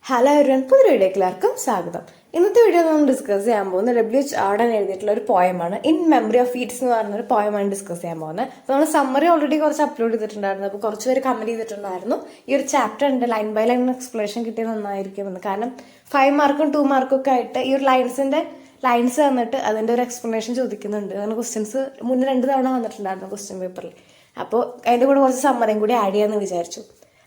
Hello everyone, പുതിയ വീഡിയോക്ക് എല്ലാവർക്കും സ്വാഗതം. ഇന്നത്തെ വീഡിയോ നമ്മൾ ഡിസ്കസ് ചെയ്യാൻ പോകുന്നത് W.H. ആർഡൻ എഴുതിയിട്ടുള്ള ഒരു പോയമാണ്. ഇൻ മെമ്മറി ഓഫ് യീറ്റ്സ് എന്ന് പറഞ്ഞൊരു പോയമാണ് ഡിസ്കസ് ചെയ്യാൻ പോകുന്നത്. അപ്പോൾ നമ്മൾ സമ്മറി ഓൾറെഡി കുറച്ച് അപ്ലോഡ് ചെയ്തിട്ടുണ്ടായിരുന്നു. അപ്പോൾ കുറച്ച് പേര് കമന്റ് ചെയ്തിട്ടുണ്ടായിരുന്നു ഈ ഒരു ചാപ്റ്റർ ഉണ്ട് ലൈൻ ബൈ ലൈൻ എക്സ്പ്ലനേഷൻ കിട്ടിയത് നന്നായിരിക്കുമെന്ന്. കാരണം 5 മാർക്കും 2 മാർക്കും ഒക്കെ ആയിട്ട് ഈ ഒരു ലൈൻസ് തന്നിട്ട് അതിൻ്റെ ഒരു എക്സ്പ്ലനേഷൻ ചോദിക്കുന്നുണ്ട്. അങ്ങനെ ക്വസ്റ്റ്യൻസ് മുന്നേ 2 തവണ വന്നിട്ടുണ്ടായിരുന്നു ക്വസ്റ്റ്യൻ പേപ്പറിൽ. അപ്പോൾ അതിൻ്റെ കൂടെ കുറച്ച് സമ്മറിയും കൂടി ആഡ് ചെയ്യാമെന്ന് വിചാരിച്ചു.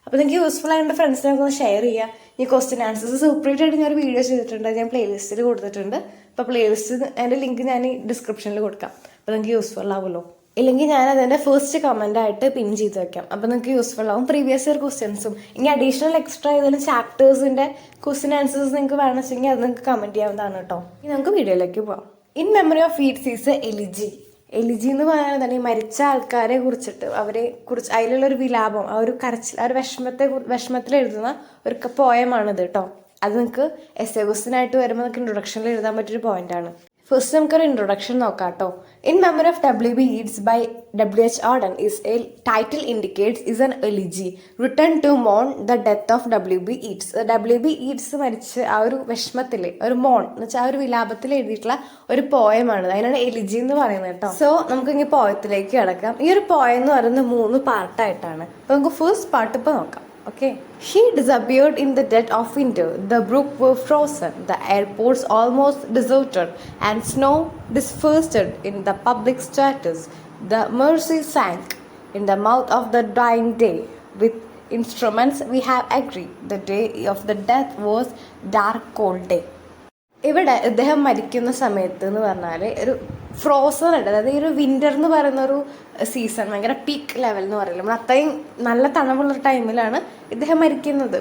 അപ്പോൾ നിങ്ങൾക്ക് യൂസ്ഫുൾ ആയിട്ട് ഫ്രണ്ട്സിനൊക്കെ ഒന്ന് ഷെയർ ചെയ്യുക. ഈ ക്വസ്റ്റ്യൻ ആൻസേഴ്സ് സെപ്പറേറ്റ് ആയിട്ട് ഞാൻ വീഡിയോ ചെയ്തിട്ടുണ്ട്, ഞാൻ പ്ലേലിസ്റ്റിൽ കൊടുത്തിട്ടുണ്ട്. അപ്പോൾ പ്ലേലിസ്റ്റ് അതിൻ്റെ ലിങ്ക് ഞാൻ ഈ ഡിസ്ക്രിപ്ഷനിൽ കൊടുക്കാം. അപ്പോൾ നിങ്ങൾക്ക് യൂസ്ഫുൾ ആവുമല്ലോ. ഇല്ലെങ്കിൽ ഞാൻ അതിൻ്റെ ഫസ്റ്റ് കമൻ്റ് ആയിട്ട് പിൻ ചെയ്ത് വെക്കാം. അപ്പോൾ നിങ്ങൾക്ക് യൂസ്ഫുൾ ആവും. പ്രീവിയസ് ഇയർ ക്വസ്റ്റ്യൻസും ഇനി അഡീഷണൽ എക്സ്ട്രാ ഏതെങ്കിലും ചാപ്റ്റേഴ്സിൻ്റെ ക്വസ്റ്റ്യൻ ആൻസേഴ്സ് നിങ്ങൾക്ക് വേണമെന്നുവെച്ചെങ്കിൽ അത് നിങ്ങൾക്ക് കമൻറ്റ് ചെയ്യാവുന്നതാണ് കേട്ടോ. ഇനി നമുക്ക് വീഡിയോയിലേക്ക് പോകാം. In memory of Yeats is elegy എന്ന് പറയുന്നത് തന്നെ ഈ മരിച്ച ആൾക്കാരെ കുറിച്ചിട്ട് അതിലുള്ളൊരു വിലാപം, ആ ഒരു കരച്ചിൽ, ആ ഒരു വിഷമത്തിൽ എഴുതുന്ന ഒരു പോയമാണിത് കേട്ടോ. അത് നിങ്ങൾക്ക് എസ്സേ ക്വസ്റ്റ്യനായിട്ട് വരുമ്പോൾ നിങ്ങൾക്ക് ഇൻട്രൊഡക്ഷനിൽ എഴുതാൻ പറ്റിയൊരു പോയിന്റാണ്. ഫസ്റ്റ് നമുക്കൊരു ഇൻട്രൊഡക്ഷൻ നോക്കാം കേട്ടോ. In memory of W.B. Yeats by W.H. Auden is a title indicates is an elegy written to mourn the death of W.B. Yeats. W.B. Yeats മരിച്ച് ആ ഒരു വിഷമത്തിൽ ഒരു മോൺ എന്ന് വെച്ചാൽ ആ ഒരു വിലാപത്തിൽ എഴുതിയിട്ടുള്ള ഒരു പോയമാണ്. അതിനാണ് എലിജി എന്ന് പറയുന്നത് കേട്ടോ. സോ നമുക്ക് ഇനി പോയത്തിലേക്ക് കിടക്കാം. ഈ ഒരു പോയം എന്ന് പറയുന്നത് 3 പാർട്ടായിട്ടാണ്. അപ്പോൾ നമുക്ക് ഫസ്റ്റ് പാർട്ട് ഇപ്പോൾ നോക്കാം. Okay. She disappeared in the dead of winter. The brooks were frozen, the airports almost deserted, and snow dispersed in the public stratus. The Mersey sank in the mouth of the dying day. With instruments we have agreed. The day of the death was dark cold day. ഇവിടെ ഇദ്ദേഹം മരിക്കുന്ന സമയത്ത് എന്ന് പറഞ്ഞാൽ ഒരു frozen ആയിട്ട്, അതായത് ഈ ഒരു വിൻ്റർ എന്ന് പറയുന്ന ഒരു സീസൺ ഭയങ്കര പീക്ക് ലെവൽ എന്ന് പറയില്ല, നമ്മൾ അത്രയും നല്ല തണുപ്പുള്ളൊരു ടൈമിലാണ് ഇദ്ദേഹം മരിക്കുന്നത്.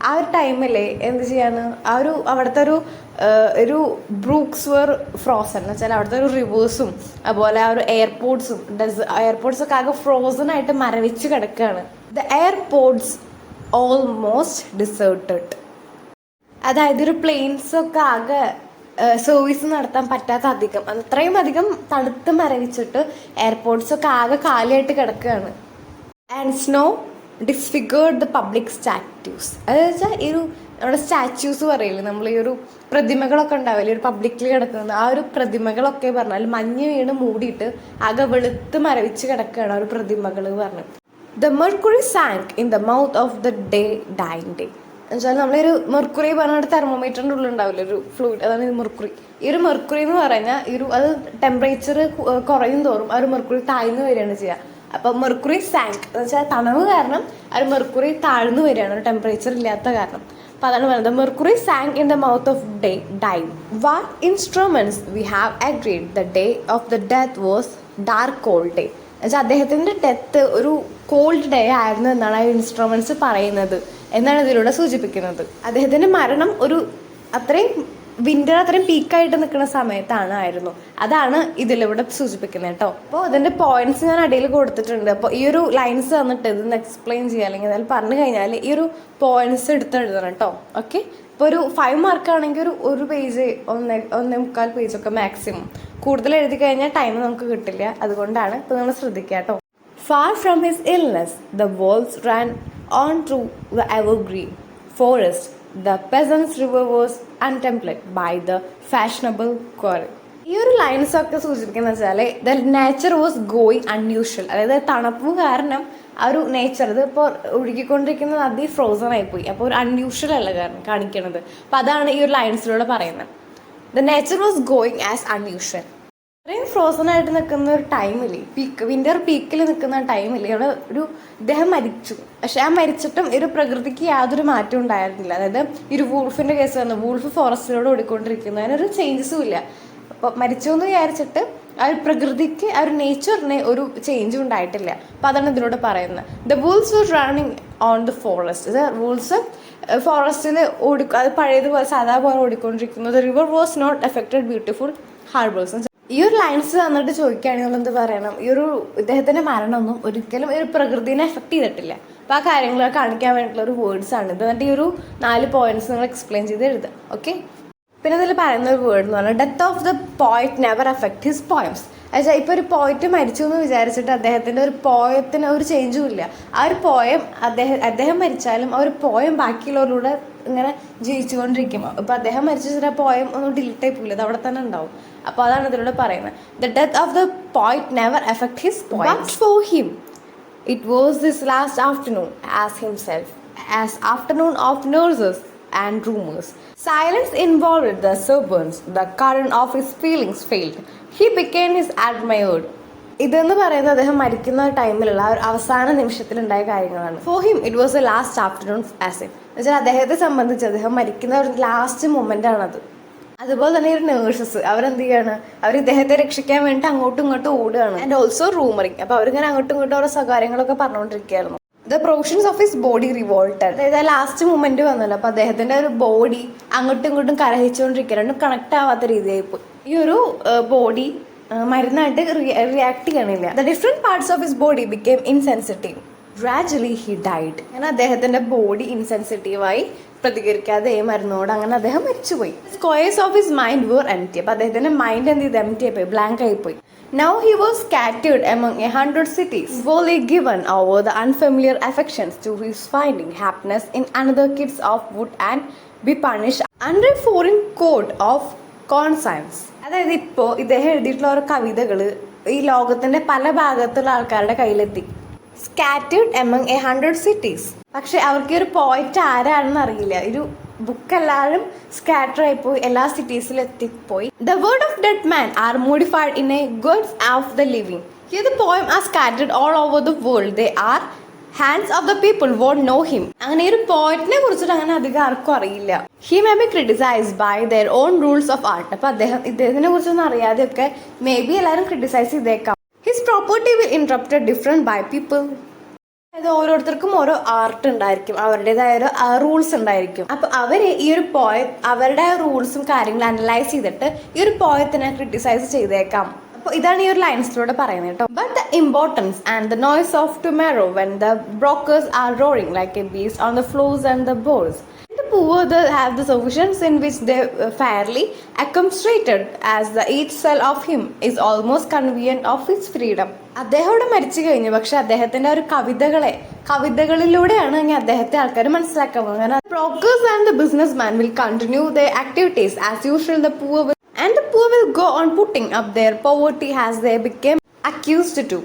ആ ഒരു ടൈമിൽ എന്ത് ചെയ്യാണ്, അവിടുത്തെ ഒരു ബ്രൂക്സ് വെർ ഫ്രോസൺ എന്ന് വെച്ചാൽ അവിടുത്തെ ഒരു റിവേഴ്സും അതുപോലെ ആ ഒരു എയർപോർട്ട്സൊക്കെ ആകെ ഫ്രോസൺ ആയിട്ട് മരവിച്ച് കിടക്കുകയാണ്. ദ എയർപോർട്ട്സ് ഓൾമോസ്റ്റ് ഡിസേർട്ടഡ്, അതായത് ഒരു പ്ലെയിൻസൊക്കെ ആകെ സർവീസ് നടത്താൻ പറ്റാത്ത അത്രയും അധികം തണുത്ത് മരവിച്ചിട്ട് എയർപോർട്ട്സൊക്കെ ആകെ കാലിയായിട്ട് കിടക്കുകയാണ്. And snow disfigured the public statues, അതെന്ന് വെച്ചാൽ ഈ ഒരു നമ്മുടെ സ്റ്റാറ്റ്യൂസ് പറയില്ലേ, നമ്മൾ ഈ ഒരു പ്രതിമകളൊക്കെ ഉണ്ടാവില്ലേ ഒരു പബ്ലിക്കിൽ കിടക്കുന്നത്, ആ ഒരു പ്രതിമകളൊക്കെ പറഞ്ഞാൽ മഞ്ഞ് വീണ് മൂടിയിട്ട് ആകെ വെളുത്ത് മരവിച്ച് കിടക്കുകയാണ് ആ ഒരു പ്രതിമകൾ പറഞ്ഞു. The mercury sank in the mouth of the dying day എന്നുവെച്ചാൽ നമ്മളൊരു മെർക്കുറി പറഞ്ഞിട്ട് തെർമോമീറ്ററിൻ്റെ ഉള്ളിൽ ഉണ്ടാവില്ല ഒരു ഫ്ലൂയിഡ്, അതാണ് ഈ മെർക്കുറി. ഈ ഒരു മെർക്കുറി എന്ന് പറഞ്ഞാൽ അത് ടെമ്പറേച്ചർ കുറയും തോറും ആ ഒരു മെർക്കുറി താഴ്ന്നു വരികയാണ് ചെയ്യുക. അപ്പോൾ മെർക്കുറി സാങ്ക് എന്ന് വെച്ചാൽ തണവ് കാരണം ആ ഒരു മെർക്കുറി താഴ്ന്നു വരികയാണ്, ഒരു ടെമ്പറേച്ചർ ഇല്ലാത്ത കാരണം. അപ്പോൾ അതാണ് പറയുന്നത് mercury sank in the mouth of dying. What instruments we have agreed the day of the death was dark cold day. എന്നുവെച്ചാൽ അദ്ദേഹത്തിൻ്റെ ഡെത്ത് ഒരു കോൾഡ് ഡേ ആയിരുന്നു എന്നാണ് ആ ഇൻസ്ട്രുമെന്റ്സ് പറയുന്നത് എന്നാണ് ഇതിലൂടെ സൂചിപ്പിക്കുന്നത്. അദ്ദേഹത്തിൻ്റെ മരണം ഒരു വിൻ്റർ അത്രയും പീക്കായിട്ട് നിൽക്കുന്ന സമയത്തായിരുന്നു. അതാണ് ഇതിലൂടെ സൂചിപ്പിക്കുന്നത് കേട്ടോ. അപ്പോൾ ഇതിൻ്റെ പോയിന്റ്സ് ഞാൻ അടിയിൽ കൊടുത്തിട്ടുണ്ട്. അപ്പോൾ ഈ ഒരു ലൈൻസ് തന്നിട്ട് ഇതൊന്ന് എക്സ്പ്ലെയിൻ ചെയ്യുക, അല്ലെങ്കിൽ അതിൽ പറഞ്ഞു കഴിഞ്ഞാൽ ഈ ഒരു പോയിന്റ്സ് എടുത്തെഴുതണം കേട്ടോ. ഓക്കെ. ഇപ്പോൾ ഒരു 5 മാർക്കാണെങ്കിൽ ഒരു പേജ് 1.25 പേജൊക്കെ മാക്സിമം. കൂടുതൽ എഴുതി കഴിഞ്ഞാൽ ടൈം നമുക്ക് കിട്ടില്ല, അതുകൊണ്ടാണ് ഇപ്പോൾ നമ്മൾ ശ്രദ്ധിക്കുക കേട്ടോ. Far from his illness, the wolves ran on through the evergreen forest. The peasant's river was untempered by the fashionable quarrel. ഈ ഒരു ലൈൻസ് ഒക്കെ സൂചിപ്പിക്കുന്ന വെച്ചാൽ the nature was going unusual, അതായത് തണുപ്പ് കാരണം ആ ഒരു നേച്ചർ ഇത് ഇപ്പോൾ ഒഴുകിക്കൊണ്ടിരിക്കുന്ന നദി ഫ്രോസൺ ആയിപ്പോയി. അപ്പോൾ ഒരു അൺയൂഷ്വൽ അല്ല കാരണം കാണിക്കണത്. അപ്പം അതാണ് ഈ ഒരു ലൈൻസിലൂടെ പറയുന്നത്. The nature was going as unusual. അത്രയും ഫ്രോസൺ ആയിട്ട് നിൽക്കുന്ന ഒരു ടൈമിൽ, വിൻ്റർ പീക്കിൽ നിൽക്കുന്ന ടൈമിൽ ഇദ്ദേഹം മരിച്ചു. പക്ഷെ ആ മരിച്ചിട്ടും ഒരു പ്രകൃതിക്ക് യാതൊരു മാറ്റവും ഉണ്ടായിരുന്നില്ല. അതായത് ഈ ഒരു വൂൾഫിൻ്റെ കേസ് വന്നു, വൂൾഫ് ഫോറസ്റ്റിലൂടെ ഓടിക്കൊണ്ടിരിക്കുന്നു, അതിനൊരു ചേഞ്ചസും ഇല്ല. അപ്പോൾ മരിച്ചു എന്ന് വിചാരിച്ചിട്ട് ആ ഒരു പ്രകൃതിക്ക് ആ ഒരു നേച്ചറിന് ഒരു ചേഞ്ചും ഉണ്ടായിട്ടില്ല. അപ്പോൾ അതാണ് ഇതിലൂടെ പറയുന്നത്. The wolves were running on the forest. Wolves ഫോറസ്റ്റിൽ അത് പഴയതുപോലെ സാധാ പോലെ ഓടിക്കൊണ്ടിരിക്കുന്നു. The river was not affected beautiful harbours. ഈ ഒരു ലൈൻസ് തന്നിട്ട് ചോദിക്കുകയാണെങ്കിൽ എന്ത് പറയണം, ഈ ഒരു ഇദ്ദേഹത്തിൻ്റെ മരണമൊന്നും ഒരിക്കലും ഒരു പ്രകൃതിനെ എഫക്ട് ചെയ്തിട്ടില്ല. അപ്പോൾ ആ കാര്യങ്ങളൊക്കെ കാണിക്കാൻ വേണ്ടിയിട്ടുള്ള ഒരു വേർഡ്സ് ആണ് ഇത്. എന്നിട്ട് ഈ ഒരു 4 പോയിന്റ്സ് നിങ്ങൾ എക്സ്പ്ലെയിൻ ചെയ്ത് എഴുതുക. ഓക്കെ. പിന്നെ ഇതിൽ പറയുന്ന ഒരു വേർഡ് എന്ന് പറഞ്ഞാൽ death of the poet never effect his poems. അതായത് ഇപ്പോൾ ഒരു പോയറ്റ് മരിച്ചു എന്ന് വിചാരിച്ചിട്ട് അദ്ദേഹത്തിൻ്റെ ഒരു പോയത്തിന് ഒരു ചേഞ്ചും ഇല്ല. ആ ഒരു പോയം അദ്ദേഹം മരിച്ചാലും ആ ഒരു പോയം ബാക്കിയുള്ളവരിലൂടെ ഇങ്ങനെ ജീവിച്ചുകൊണ്ടിരിക്കും. അപ്പോൾ അദ്ദേഹം മരിച്ച പോയം ഒന്നും ഡിലീറ്റ് ആയി പോയില്ല, അത് അവിടെ തന്നെ ഉണ്ടാവും. അപ്പോൾ അതാണ് ഇതിലൂടെ പറയുന്നത്. The death of the poet never effect his point for him. It was this last afternoon as himself, as afternoon of nurses and rumors. Silence involved the servants, the current of his feelings failed. He became his admired. ഇതെന്ന് പറയുന്നത് അദ്ദേഹം മരിക്കുന്ന ടൈമിലുള്ള ആ ഒരു അവസാന നിമിഷത്തിലുണ്ടായ കാര്യങ്ങളാണ്. For him it was A last afternoon as if. എന്നുവെച്ചാൽ അദ്ദേഹത്തെ സംബന്ധിച്ച് അദ്ദേഹം മരിക്കുന്ന ഒരു ലാസ്റ്റ് മൊമെന്റ് ആണത്. അതുപോലെ തന്നെ ഒരു നേഴ്സസ് അവരെന്ത് ചെയ്യാണ്, അവർ ഇദ്ദേഹത്തെ രക്ഷിക്കാൻ വേണ്ടി അങ്ങോട്ടും ഇങ്ങോട്ടും ഓടുകയാണ്. And also rumouring. അപ്പോൾ അവരിങ്ങനെ അങ്ങോട്ടും ഇങ്ങോട്ടും ഓരോ സ്വകാര്യങ്ങളൊക്കെ പറഞ്ഞുകൊണ്ടിരിക്കുകയായിരുന്നു. The provisions of his body revolted. അതായത് ലാസ്റ്റ് മൊമെന്റ് വന്നല്ലോ, അപ്പോൾ അദ്ദേഹത്തിന്റെ ഒരു ബോഡി അങ്ങോട്ടും ഇങ്ങോട്ടും കലഹിച്ചുകൊണ്ടിരിക്കുക, രണ്ടും കണക്ട് ആവാത്ത രീതിയായി പോയി. ഈ ഒരു ബോഡി മരുന്നായിട്ട് റിയാക്ട് ചെയ്യണില്ല. The different parts of his body became insensitive. Gradually he died. അങ്ങനെ അദ്ദേഹത്തിന്റെ ബോഡി ഇൻസെൻസിറ്റീവായി പ്രതികരിക്കാതെ മരുന്നോട് അങ്ങനെ അദ്ദേഹം മരിച്ചുപോയി. Squares of his mind were empty. അപ്പോൾ അദ്ദേഹത്തിന്റെ മൈൻഡ് എന്ത് ചെയ്ത് എംപ്റ്റി ആയിപ്പോയി, ബ്ലാങ്ക് ആയിപ്പോയി. Now he was scattered among 100 cities, fully given over the unfamiliar affections to his finding happiness in another kids of wood and be punished under a foreign code of conscience. അതായത് ഇപ്പോൾ ഇദ്ദേഹം എഴുതിയിട്ടുള്ള ഓരോ കവിതകൾ ഈ ലോകത്തിന്റെ പല ഭാഗത്തുള്ള ആൾക്കാരുടെ കയ്യിലെത്തി. Scattered among 100 cities. പക്ഷെ അവർക്ക് ഒരു പോയിന്റ് ആരാണെന്ന് അറിയില്ല. ഒരു ബുക്ക് എല്ലാവരും സ്കാറ്റർ ആയിപ്പോയി, എല്ലാ സിറ്റീസിലും എത്തിപ്പോയി. The word of dead man are modified in a goods of the living. Here the poem are scattered all over the world. They are hands of the people won't know him. അങ്ങനെ ഒരു പോയിന്റിനെ കുറിച്ചിട്ട് അങ്ങനെ അധികം ആർക്കും അറിയില്ല. He may be criticised by their own rules of art. അപ്പൊ ഇദ്ദേഹത്തിനെ കുറിച്ചൊന്നും അറിയാതെയൊക്കെ മേ ബി എല്ലാവരും ക്രിട്ടിസൈസ് ചെയ്തേക്കാം. His property will interrupted different by people. അതായത് ഓരോരുത്തർക്കും ഓരോ ആർട്ട് ഉണ്ടായിരിക്കും, അവരുടേതായ ഒരു റൂൾസ് ഉണ്ടായിരിക്കും. അപ്പൊ അവര് ഈ ഒരു പോയറ്റ് അവരുടെ റൂൾസും കാര്യങ്ങളും അനലൈസ് ചെയ്തിട്ട് ഈ ഒരു പോയത്തിനെ ക്രിട്ടിസൈസ് ചെയ്തേക്കാം. അപ്പോൾ ഇതാണ് ഈ ഒരു ലൈൻസിലൂടെ പറയുന്നത് കേട്ടോ. But the importance and the noise of tomorrow when the brokers are roaring like a beast on the floors and the boards. Poor they have the sufficiency in which they fairly accommodated as the each cell of him is almost convenient of his freedom. അദ്ദേഹം ഇവിടെ മരിച്ചു കഴിഞ്ഞു, പക്ഷെ അദ്ദേഹത്തിന്റെ ഒരു കവിതകളിലൂടെയാണ് ഇനി അദ്ദേഹത്തെ ആൾക്കാർ മനസ്സിലാക്കാൻ പോകുന്നത്. Brokers and the businessman will continue their activities as usual. The poor will go on putting up their poverty as they became accused to.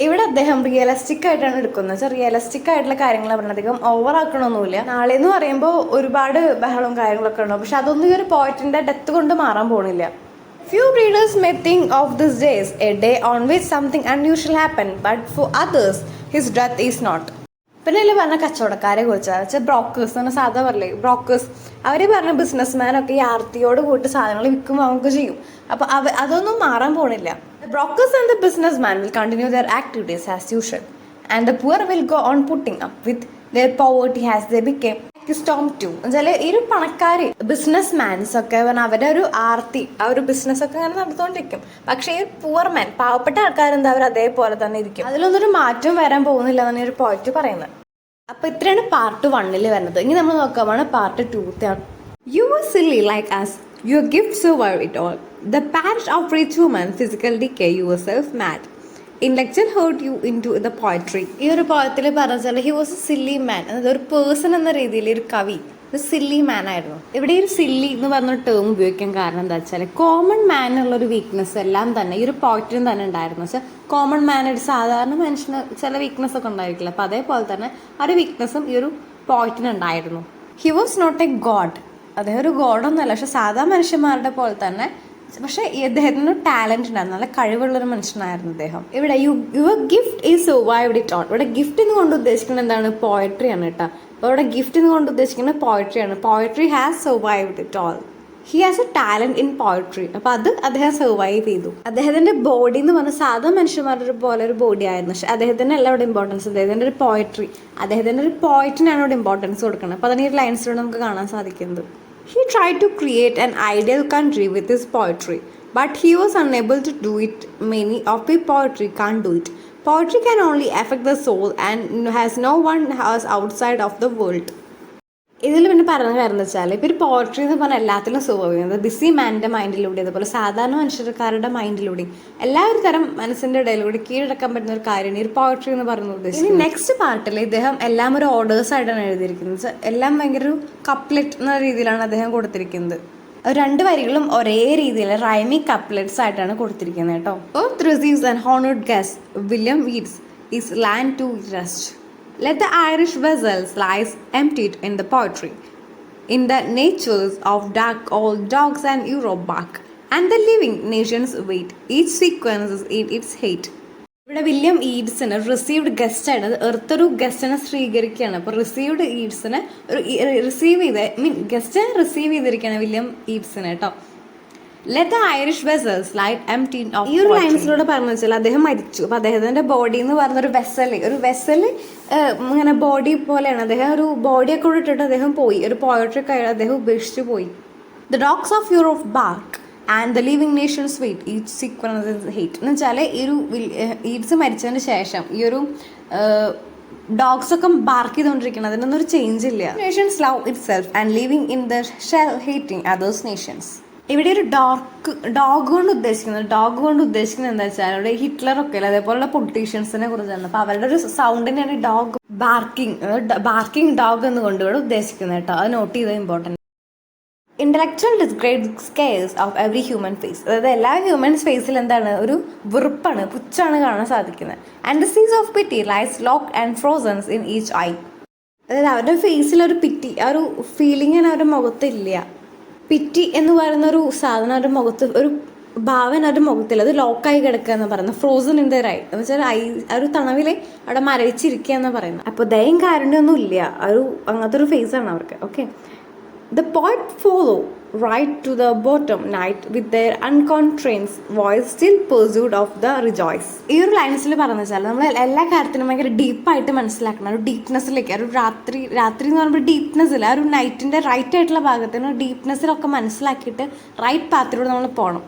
ഇവിടെ അദ്ദേഹം റിയലിസ്റ്റിക് ആയിട്ടാണ് എടുക്കുന്നത്. വെച്ചാൽ റിയലിസ്റ്റിക് ആയിട്ടുള്ള കാര്യങ്ങൾ പറഞ്ഞാൽ അധികം ഓവർ ആക്കണമൊന്നുമില്ല. നാളെ എന്ന് പറയുമ്പോൾ ഒരുപാട് ബഹളവും കാര്യങ്ങളൊക്കെ ഉണ്ടാവും, പക്ഷെ അതൊന്നും ഈ ഒരു പോയിന്റിന്റെ ഡെത്ത് കൊണ്ട് മാറാൻ പോണില്ല. Few readers may think of these days a day on which something unusual happened, but for others his death is not. പിന്നെ ഇതിൽ പറഞ്ഞ കച്ചവടക്കാരെ കുറിച്ചാണ് വെച്ചാൽ ബ്രോക്കേഴ്സ് എന്ന് സാധാ പറയില്ലേ, ബ്രോക്കേഴ്സ് അവർ പറഞ്ഞ ബിസിനസ്മാനൊക്കെ ഈ ആർത്തിയോട് കൂട്ടി സാധനങ്ങൾ വിൽക്കും വാങ്ങുകയൊക്കെ ചെയ്യും. അപ്പോൾ അതൊന്നും മാറാൻ പോണില്ല. The brokers and the businessman will continue their activities as usual, and the poor will go on putting up with their poverty as they became accustomed to. എന്നുവെച്ചാൽ ഈ ഒരു പണക്കാര് ബിസിനസ് ഒക്കെ അവരുടെ ഒരു ആർത്തി ആ ഒരു ബിസിനസ് ഒക്കെ അങ്ങനെ നടന്നുകൊണ്ടിരിക്കും. പക്ഷേ ഈ പൂവർ മാൻ പാവപ്പെട്ട ആൾക്കാരെന്താ അവർ അതേപോലെ തന്നെ ഇരിക്കും. അതിലൊന്നൊരു മാറ്റം വരാൻ പോകുന്നില്ല എന്നാണ് ഈ ഒരു പോയിന്റ് പറയുന്നത്. അപ്പൊ ഇത്രയാണ് പാർട്ട് 1 വരുന്നത്. ഇനി നമ്മൾ നോക്കാമാണ് part 2. You were silly like us. Your gift survived it all. The patch of rich woman, physical decay, yourself mad. Intellectual hurt you into the poetry. ഈ ഒരു പോയത്തിൽ പറഞ്ഞാൽ ഹി വാസ് എ സില്ലി മാൻ. അതായത് ഒരു person എന്ന രീതിയിൽ ഒരു കവി ഒരു സില്ലി മാൻ ആയിരുന്നു. ഇവിടെ ഈ ഒരു സില്ലി എന്ന് പറഞ്ഞൊരു ടേം ഉപയോഗിക്കാൻ കാരണം എന്താ വെച്ചാൽ കോമൺ മാനുള്ളൊരു വീക്ക്നെസ് എല്ലാം തന്നെ ഈ ഒരു പോയറ്റിനും തന്നെ ഉണ്ടായിരുന്നു. പക്ഷെ കോമൺ മാനായിട്ട് സാധാരണ മനുഷ്യന് ചില വീക്ക്നെസ് ഒക്കെ ഉണ്ടായിരിക്കില്ല. അപ്പം അതേപോലെ തന്നെ ആ ഒരു വീക്ക്നെസ്സും ഈ ഒരു പോയറ്റിന് ഉണ്ടായിരുന്നു. He was not a god. അദ്ദേഹം ഒരു ഗോഡൊന്നുമല്ല, പക്ഷെ സാധാ മനുഷ്യന്മാരുടെ പോലെ തന്നെ. പക്ഷെ അദ്ദേഹത്തിന് ടാലന്റ് ഉണ്ടായിരുന്നു, നല്ല കഴിവുള്ളൊരു മനുഷ്യനായിരുന്നു അദ്ദേഹം. ഇവിടെ your gift is survived it all. ഇവിടെ ഗിഫ്റ്റ് എന്ന് കൊണ്ട് ഉദ്ദേശിക്കുന്നത് എന്താണ്, പോയട്രിയാണ് കേട്ടോ. അപ്പോൾ ഇവിടെ ഗിഫ്റ്റ് എന്ന് കൊണ്ട് ഉദ്ദേശിക്കുന്നത് പോയട്രിയാണ്. Poetry has survived it all. He has a talent in poetry. അപ്പോൾ അത് അദ്ദേഹം സർവൈവ് ചെയ്തു. അദ്ദേഹത്തിന്റെ ബോഡി എന്ന് പറഞ്ഞാൽ സാധാ മനുഷ്യന്മാരുടെ പോലെ ഒരു ബോഡി ആയിരുന്നു. പക്ഷെ അദ്ദേഹത്തിന് എല്ലാം ഇവിടെ ഇമ്പോർട്ടൻസ്. അദ്ദേഹത്തിന്റെ ഒരു പോയട്രി, അദ്ദേഹത്തിന്റെ ഒരു പോയിറ്റിനാണ് ഇവിടെ ഇമ്പോർട്ടൻസ് കൊടുക്കുന്നത്. അപ്പോൾ അതാണ് ഈ ലൈൻസിലൂടെ നമുക്ക് കാണാൻ സാധിക്കുന്നത്. He tried to create an ideal country with his poetry, but he was unable to do it. Many of his poetry can't do it. Poetry can only affect the soul and has no one has outside of the world. ഇതിൽ പിന്നെ പറയുന്ന കാര്യം എന്ന് വെച്ചാൽ ഇപ്പോൾ ഒരു poetry എന്ന് പറഞ്ഞാൽ എല്ലാത്തിലും സോൾവ് ചെയ്യുന്നത് ബിസി മാൻ്റെ മൈൻഡിലൂടെ, അതുപോലെ സാധാരണ മനുഷ്യർക്കാരുടെ മൈൻഡിലൂടെ എല്ലാ ഒരു തരം മനസ്സിൻ്റെ ഇടയിലൂടെ കീഴടക്കാൻ പറ്റുന്ന ഒരു കാര്യമാണ് ഈ ഒരു പോയട്രി എന്ന് പറയുന്നത് ഉദ്ദേശിക്കുന്നത്. ഇനി നെക്സ്റ്റ് പാർട്ടിൽ ഇദ്ദേഹം എല്ലാം ഒരു ഓർഡേഴ്സ് ആയിട്ടാണ് എഴുതിയിരിക്കുന്നത്. എല്ലാം ഭയങ്കര ഒരു കപ്ലെറ്റ് എന്ന രീതിയിലാണ് അദ്ദേഹം കൊടുത്തിരിക്കുന്നത്. 2 വരികളും ഒരേ രീതിയിൽ റൈമിംഗ് കപ്ലെറ്റ്സ് ആയിട്ടാണ് കൊടുത്തിരിക്കുന്നത് കേട്ടോ. Earth receives an honored guest, William Yeats, is land to rest. Let the Irish vessels lies emptied in the poetry. In the natures of dark old dogs and Europe bark, and the living nations wait. Each sequence is in its hate. ഇവിടെ William ഈഡ്സിന് received guest ആണ്. Earth ഒരു ഗസ്റ്റിനെ സ്വീകരിക്കുകയാണ്. അപ്പോൾ received ഈഡ്സിനെ guest receive ചെയ്തിരിക്കുകയാണ് William ഈഡ്സിന് കേട്ടോ. Let the Irish vessels lie empty of. ഈ ഒരു ലൈൻസിലൂടെ പറഞ്ഞു വെച്ചാൽ അദ്ദേഹം മരിച്ചു. അപ്പോൾ അദ്ദേഹത്തിന്റെ ബോഡി എന്ന് പറഞ്ഞ ഒരു വെസൽ ഇങ്ങനെ ബോഡി പോലെയാണ്. അദ്ദേഹം ഒരു ബോഡിയൊക്കെ കൂടെ ഇട്ടിട്ട് അദ്ദേഹം പോയി. ഒരു പോയട്രി അദ്ദേഹം ഉപേക്ഷിച്ച് പോയി. The dogs of Europe bark and the living nations wait each sequence hate എന്ന് വെച്ചാൽ ഈ ഒരു ഈഡ്സ് മരിച്ചതിന് ശേഷം ഈ ഒരു ഡോഗ്സ് ഒക്കെ ബാർക്ക് ചെയ്തുകൊണ്ടിരിക്കണം. അതിനൊന്നും ഒരു ചേഞ്ച് ഇല്ല. Nations love it self and living in the shell hating others Nations. ഇവിടെ ഒരു ഡോഗ് കൊണ്ട് ഉദ്ദേശിക്കുന്നത് എന്താ വെച്ചാൽ അവിടെ ഹിറ്റ്ലറൊക്കെ അല്ലേ അതേപോലുള്ള പൊളിറ്റീഷ്യൻസിനെ കുറിച്ചാണ്. അപ്പോൾ അവരുടെ ഒരു സൗണ്ടിനെയാണ് ഡോഗ് ബാർക്കിംഗ് ഡോഗ് എന്നുകൊണ്ട് ഇവിടെ ഉദ്ദേശിക്കുന്നത് കേട്ടോ. അത് നോട്ട് ചെയ്തത് important. Intellectual disgrace scales of every human face. അതായത് എല്ലാ ഹ്യൂമൻ ഫേസിൽ എന്താണ് ഒരു വെറുപ്പാണ്, പുച്ഛാണ് കാണാൻ സാധിക്കുന്നത്. And the seas of pity lies locked and frozen in each eye. അതായത് അവരുടെ ഫേസിൽ ഒരു പിറ്റി, ആ ഒരു ഫീലിംഗ് അവരുടെ മുഖത്തില്ല. പിറ്റി എന്ന് പറയുന്ന ഒരു സാധനം അവരുടെ മുഖത്ത്, ഒരു ഭാവന അവരുടെ മുഖത്തില്ല. അത് ലോക്കായി കിടക്കുക എന്ന് പറയുന്നത്. ഫ്രോസൺ ഇൻ ദർ ഐ എന്ന് വെച്ചാൽ ആ ഒരു തണവിലെ അവിടെ മരവിച്ചിരിക്കുക എന്ന് പറയുന്നത്. അപ്പോൾ ദയം കാരുണ്യൊന്നും ഇല്ല. അങ്ങനത്തെ ഒരു ഫേസാണ് അവർക്ക്. Okay. The poet follow right to the bottom night with their unconstrained voice still pursued of the rejoice. ഈ ഒരു ലൈൻസിൽ പറഞ്ഞു വെച്ചാൽ നമ്മൾ എല്ലാ കാര്യത്തിനും ഭയങ്കര ഡീപ്പായിട്ട് മനസ്സിലാക്കണം. ഒരു ഡീപ്നെസ്സിലേക്ക്, ഒരു രാത്രി എന്ന് പറയുമ്പോൾ ഡീപ്നെസ്സില്ല, ആ ഒരു നൈറ്റിൻ്റെ റൈറ്റ് ആയിട്ടുള്ള ഭാഗത്തിന് ഡീപ്നെസ്സിലൊക്കെ മനസ്സിലാക്കിയിട്ട് റൈറ്റ് പാത്തിലൂടെ നമ്മൾ പോകണം.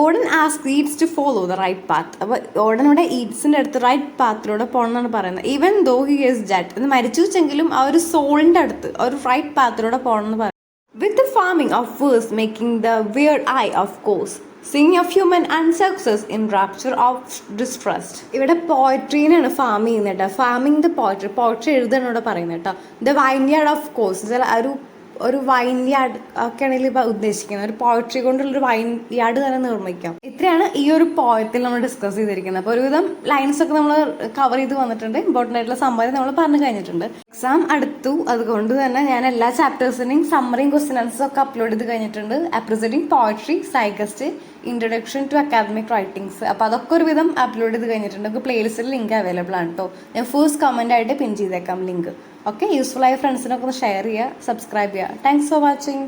Auden ask Yeats to follow the right path. അപ്പോൾ ഓഡൻ ഇവിടെ ഈഡ്സിൻ്റെ അടുത്ത് റൈറ്റ് പാത്തിലൂടെ പോകണം എന്നാണ് പറയുന്നത്. Even though he is dead എന്ന് മരിച്ചു വെച്ചെങ്കിലും ആ ഒരു സോളിൻ്റെ അടുത്ത് ഒരു റൈറ്റ് പാത്തിലൂടെ പോകണം എന്ന് പറയും. With the farming of verse making the weird I of course sing of human and success in rapture of distrust. ഇവിടെ പോയട്രീനാണ് ഫാം ചെയ്യുന്നത് കേട്ടോ. ഫാമിംഗ് ദ പോയട്രി എഴുതാനാണ് ഇവിടെ പറയുന്നത് കേട്ടോ. ദ വൈൻയാർഡ് ഓഫ് കോഴ്സ് വെച്ചാൽ ഒരു വൈൻ യാർഡ് ഒക്കെയാണ് ഇതിൽ ഉദ്ദേശിക്കുന്നത്. ഒരു പോയട്രി കൊണ്ടുള്ളൊരു വൈൻ യാർഡ് തന്നെ നിർമ്മിക്കാം. ഇത്രയാണ് ഈ ഒരു പോയത്തിൽ നമ്മൾ ഡിസ്കസ് ചെയ്തിരിക്കുന്നത്. അപ്പോൾ ഒരുവിധം ലൈൻസ് ഒക്കെ നമ്മൾ കവർ ചെയ്ത് വന്നിട്ടുണ്ട്. ഇമ്പോർട്ടൻ്റ് ആയിട്ടുള്ള സംഭവം നമ്മൾ പറഞ്ഞു കഴിഞ്ഞിട്ടുണ്ട്. എക്സാം അടുത്തു, അതുകൊണ്ട് തന്നെ ഞാൻ എല്ലാ ചാപ്റ്റേഴ്സിനെയും സമ്മറിയും ക്വസ്റ്റ്യൻ ആൻസേഴ്സ് ഒക്കെ അപ്ലോഡ് ചെയ്ത് കഴിഞ്ഞിട്ടുണ്ട്. Appreciating poetry, zeitgeist, introduction to academic writings. അപ്പോൾ അതൊക്കെ ഒരുവിധം അപ്ലോഡ് ചെയ്ത് കഴിഞ്ഞിട്ടുണ്ട്. നമുക്ക് പ്ലേലിസ്റ്റിൽ ലിങ്ക് അവൈലബിൾ ആണ് കേട്ടോ. ഞാൻ ഫസ്റ്റ് കമൻ്റ് ആയിട്ട് പിൻ ചെയ്തേക്കാം ലിങ്ക്. ഓക്കെ. യൂസ്ഫുൾ ആയ ഫ്രണ്ട്സിനൊക്കെ ഒന്ന് ഷെയർ ചെയ്യുക, സബ്സ്ക്രൈബ് ചെയ്യുക. Thanks for watching.